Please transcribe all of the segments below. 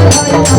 Bye.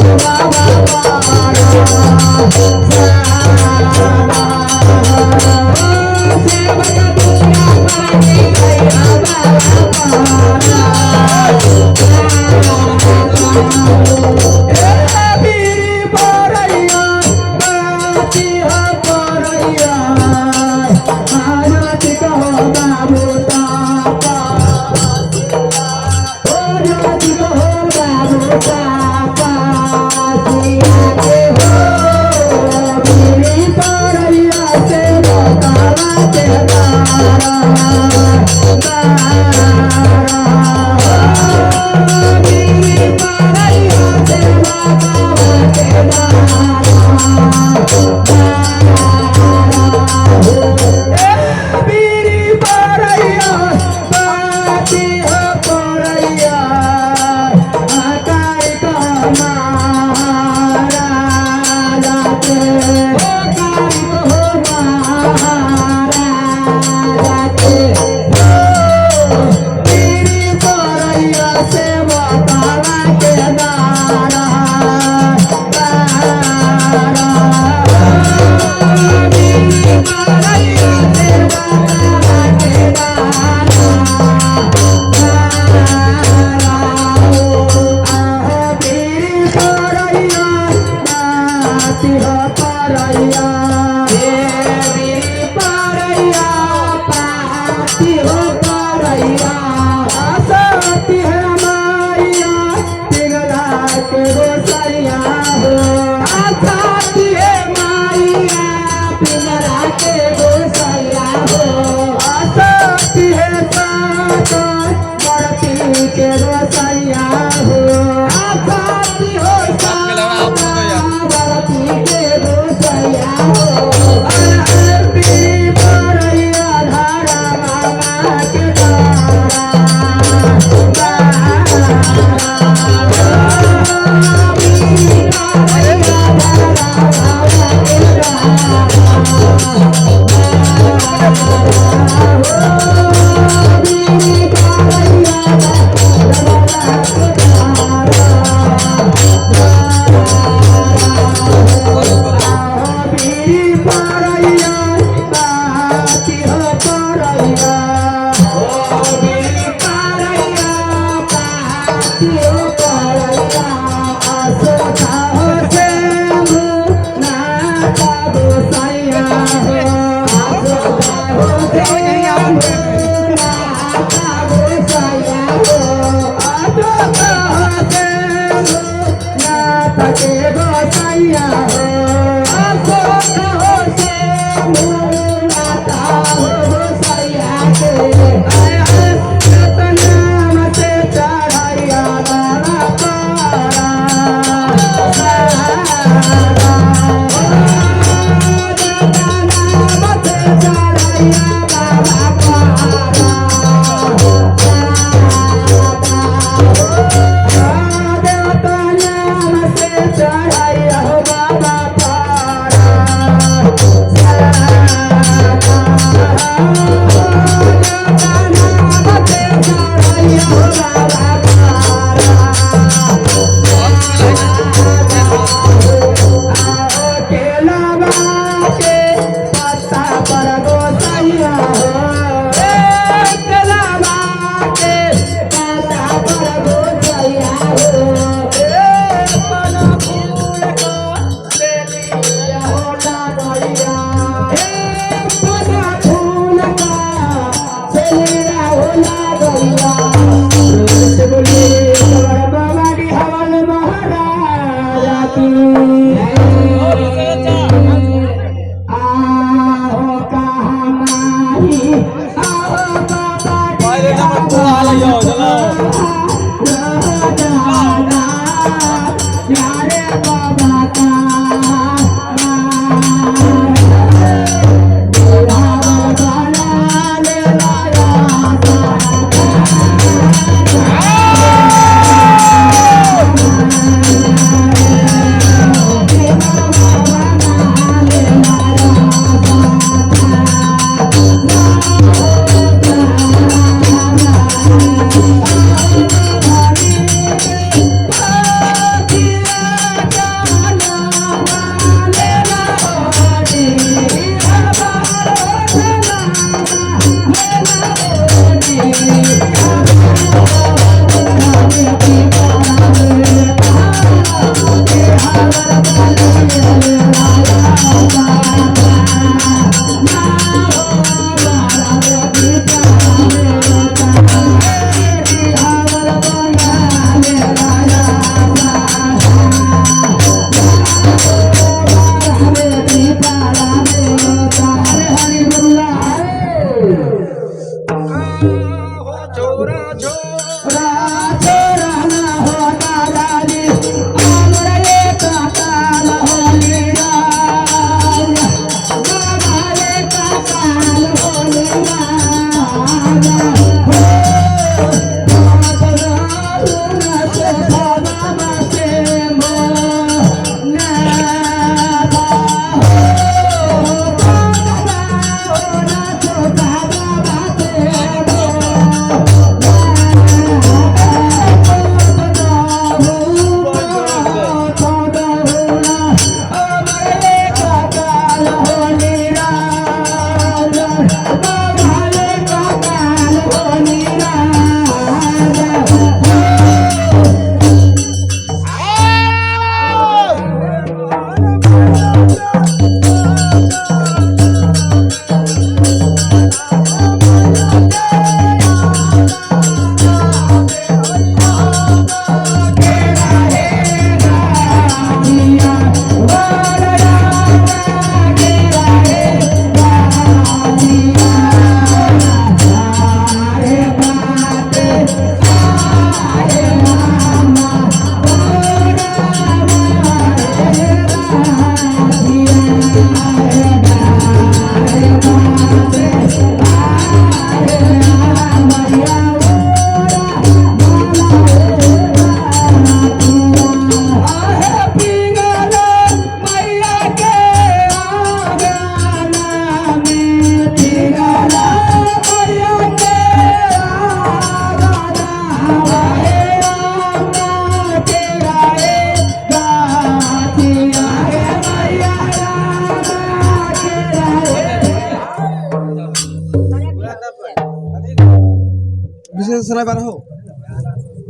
सराय बारह हो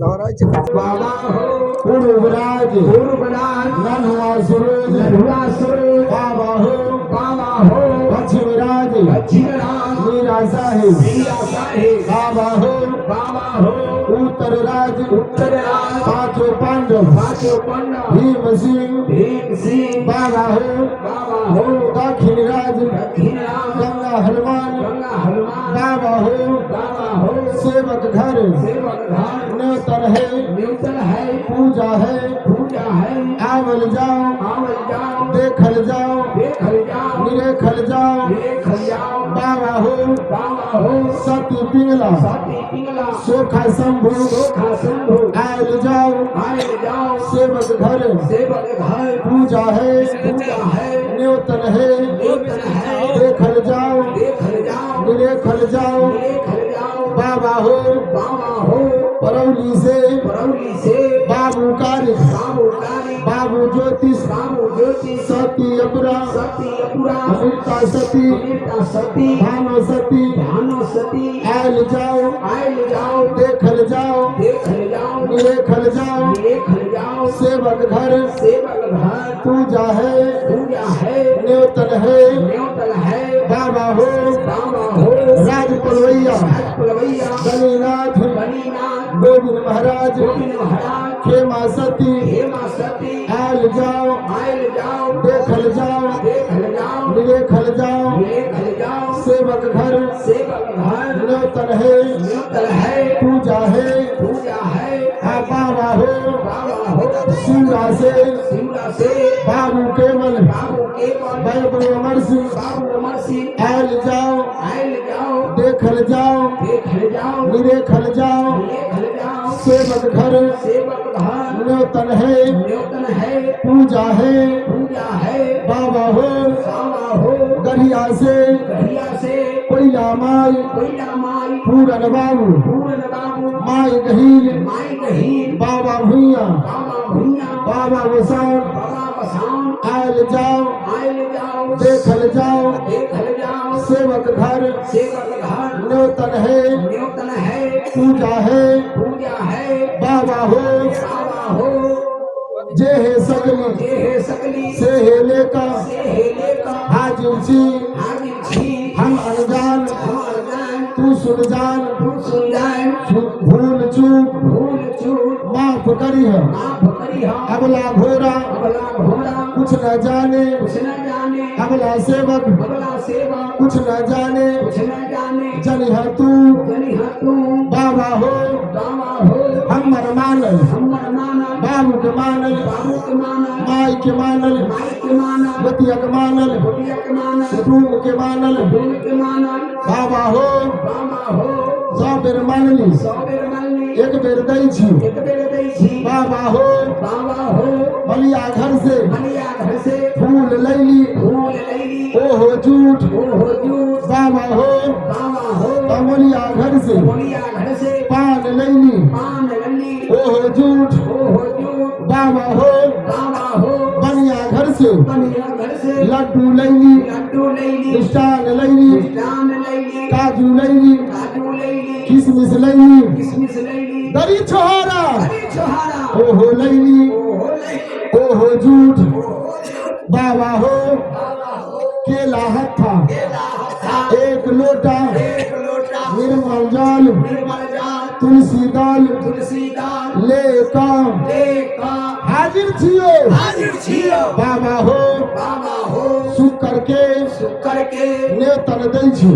बाबा हो पूर्वराज नन्हा सूरज बाबा हो पश्चिमराज मीरा साहिब बाबा हो उत्तर राज पांचों पांडव भीम सिंह बाबा हो दक्षिण राज गंगा हनुमान बाबा हो सेवक घर न्यूतन है पूजा है आवल जाओ देखल जाओ निरेखल जाओ बाबा हो सती पिंगला सोखा शंभु आयल जाओ सेवक घर पूजा है न्यूतन है देखल जाओ निरेखल जाओ बाबा हो परौली से बाबू कार्य बाबू ज्योतिष सती अपुरा अमृता सती भानो सती आयल जाओ देखल जाओ निरेखल जाओ सेवक घर पूजा है न्यूतन है बाबा हो राज पुलवैया गणिनाथ गोविंद महाराज खेमा सती आयल जाओ देखल जाओ निरेखल जाओ सेवक घर न्यूतन है पूजा है बाबा हो शिवरा से बाबू केवल बैबल अमर सिंह आयल जाओ देखल जाओ निरेखल जाओ सेवक घर न्यूतन है पूजा है बाबा हो गढ़िया से कोयला माई पूरन बाबू माई गहील बाबा भूया बाबा वसान आयल जाओ देखल जाओ सेवक घर न्यूतन है पूजा है बाबा हो जे है सकली से है लेका हाजिर छी हम अनजान तू सुन जान भूल चूक माफ करी है अबला घोरा कुछ न जाने अबला सेवक कुछ न जाने जनिह तू बाबा हो हमर मानल बाबू के मानल माई के मानल बतिया के मानल रूम के मानल बाबा हो 100 बेर मानली एक बेर दै छी बाबा हो बलिया घर से फूल लैली ओहो झूठ बाबा हो बलिया घर से पान लैली ओहो झूठ बाबा हो बलिया घर से लड्डू लैली मिष्टान लैली काजू लैली किसमिस लैली दरी छोहारा ओहो लैली ओहो झूठ बाबा हो केला हत्था एक लोटा निर्मल जल तुलसी दाल लेका हाजिर छियो बाबा हो शुक्र के न्यूतन दै छी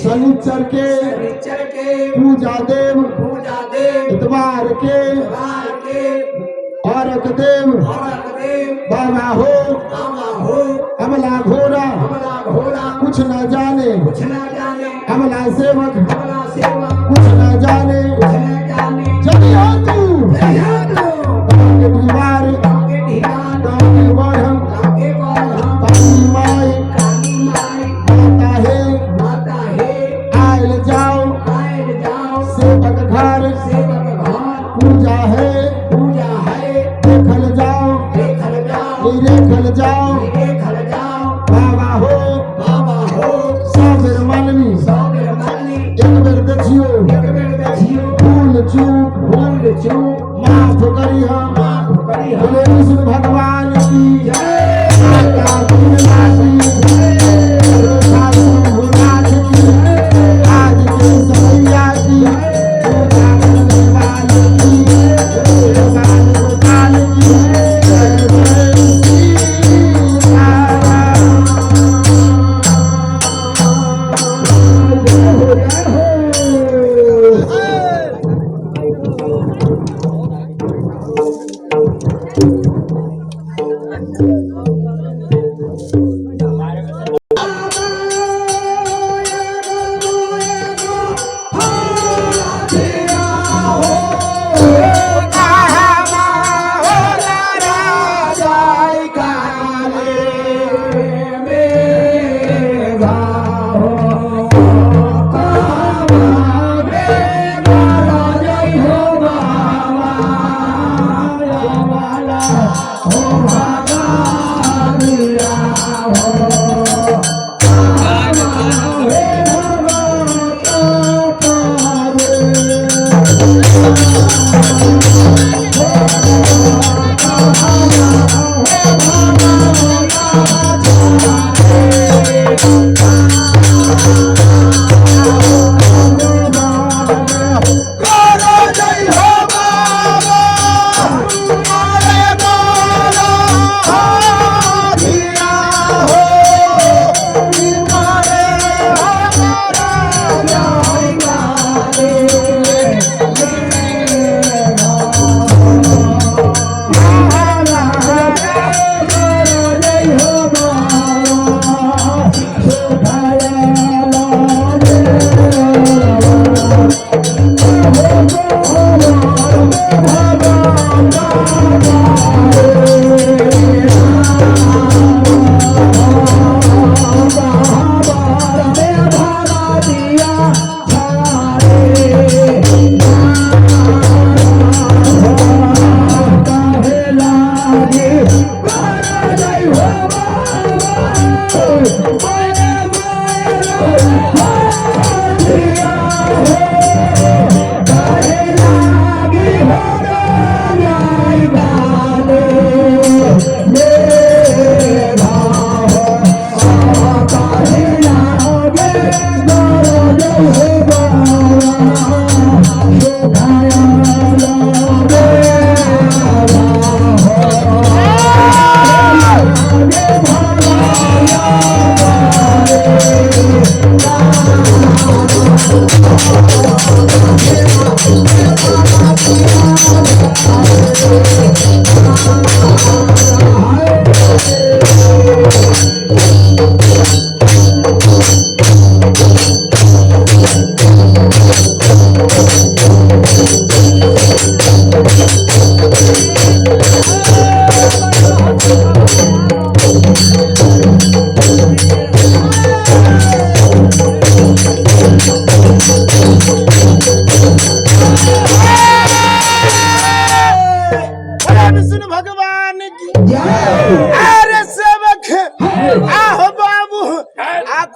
शनिचर के पूजा देव इतवार के औरक देव बाबा हो अमला घोड़ा कुछ न जाने अमला सेवक कुछ न जाने जब तू दीवार माता है आयल जाओ सेवक घर पूजा है देखल जाओ निरेखल जाओ बाबा हो 100 बेर माननी एक बेर देखियो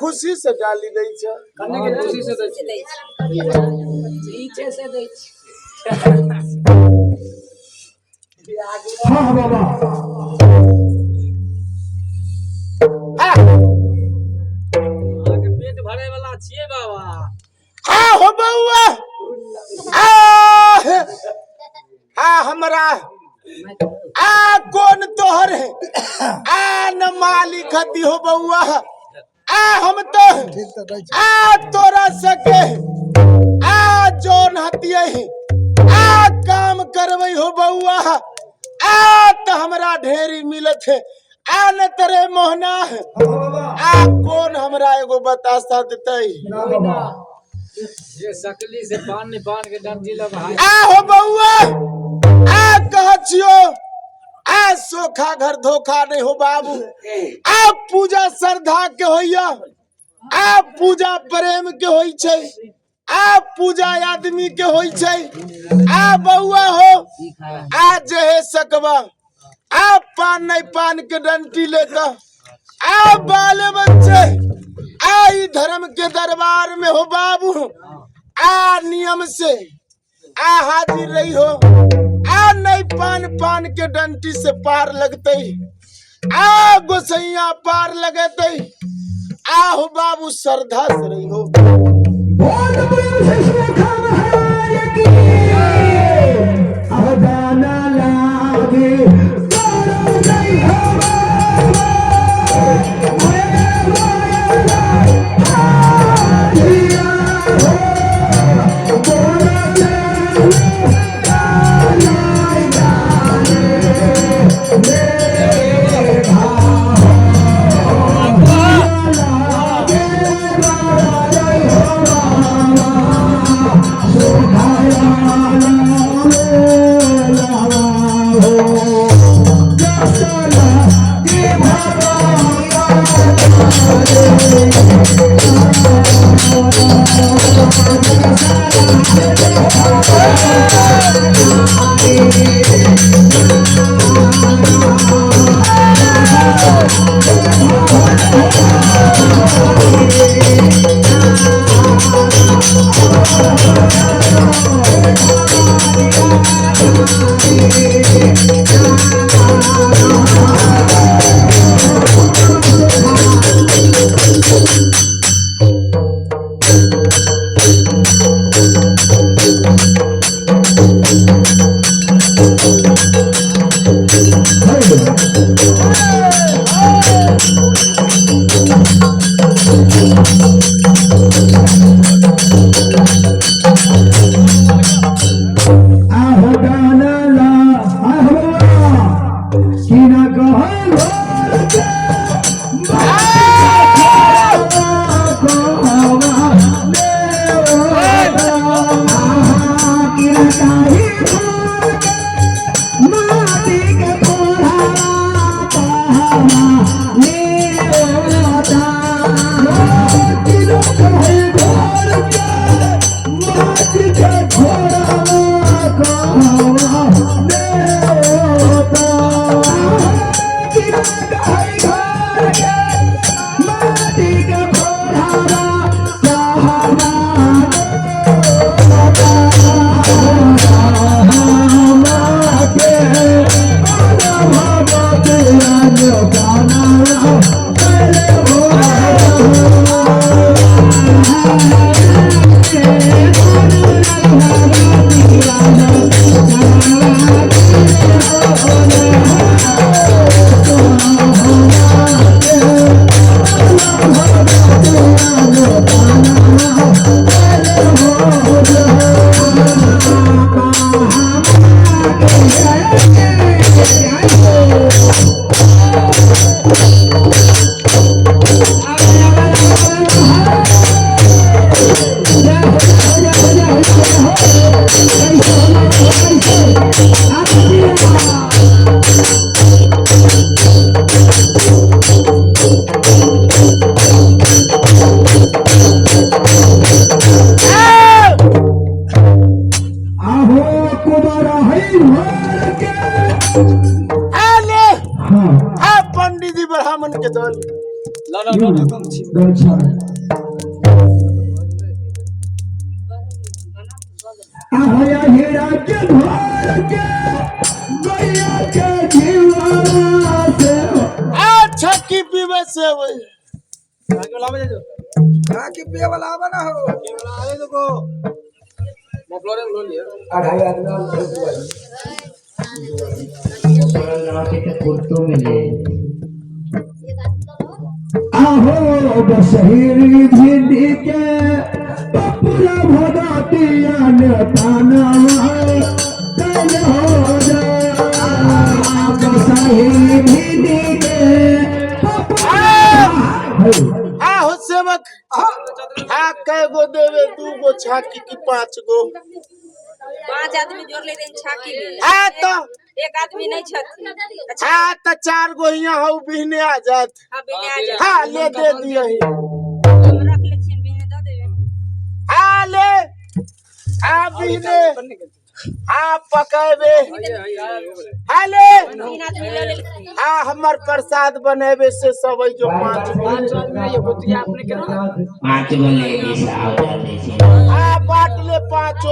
खुशी से डाली दै छ कन्ने के खुशी से दै छै से दै छै हां बाबा आगे पेट भरे वाला छिए बाबा आ हो बउआ आ हमरा आ कौन तोहर है आ न मालिक हती हो बउआ आ हम तो आ तोरा सके आ जोन हतिये आ काम करबै हो बउआ आ त हमरा ढेरी मिलत है आ न तरे मोहना आ कौन हमरा एगो बतासा देतै ये सकली से पान के डंडी लगाई आ हो बउआ आ कह छियो आ सोखा घर धोखा नहीं हो बाबू आ पूजा श्रद्धा के होइया आ पूजा प्रेम के होई छै आ पूजा आदमी के होई छै आ बउआ हो आ जहे सकबा आ पान नहीं पान के डंटी लेकर आ बाले बच्चे आ ई धर्म के दरबार में हो बाबू आ नियम से आ हाजिर रही हो आ नहीं पान के डंटी से पार लगते आ गोसैया पार लगते आ हो बाबू श्रद्धा से रही हो आले हाँ आ पंडित जी ब्राह्मण के दल ला ला ला दर्शन आया हीरा के भार के गैया के जीवा से आ छकी पीवे से वही आगे लावे जो कि पिए वाला आवा ना हो ये वाला आवे तो को मफलर लो लिया अढ़ाई आदमी आहो बसहीरी भिंडी के पपुरा भगतिया ने ताना कल हो जा बसहीरी भिंडी के आ हो सेवक आ कै गो देवे 2 गो छाकी की 5 गो 5 आदमी जोड़ ले देन छाकी में आ तो एक आदमी नहीं छथी अच्छा आ तो 4 गो हिया हो बिहने आ जात अब बिने आ जा हाँ ले दे दिया ही रख लेछिन बिने द देबे आ ले आ बिहने आ पकावे हाले तीन आदमी ले लेलखिन आ हमर प्रसाद बनेबे से सब जो 5 गो ये गोतिया आपने के पाँच गो लेडीज आवत छै आ बाट ले 5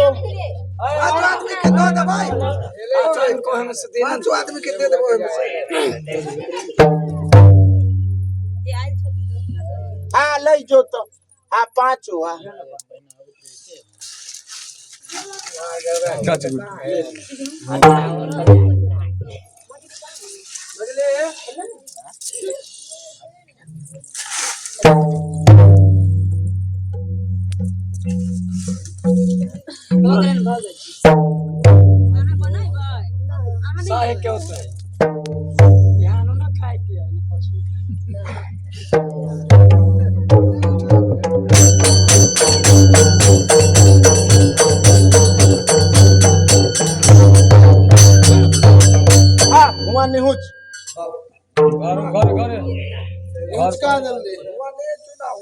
पांचों आदमी के दो दे भाई को हम से देना पांचों आदमी के दे देबो हम से जे आइल छथि आ ले जो तो आ 5 हुआ भगन भगन खाना बनाई भाई आमा साहे नहीं के होता है यहाँ ना खाए के ना पशु खाए आ हुआ निहुच घर घर घर निहुच का जल्दी वाले चुनाव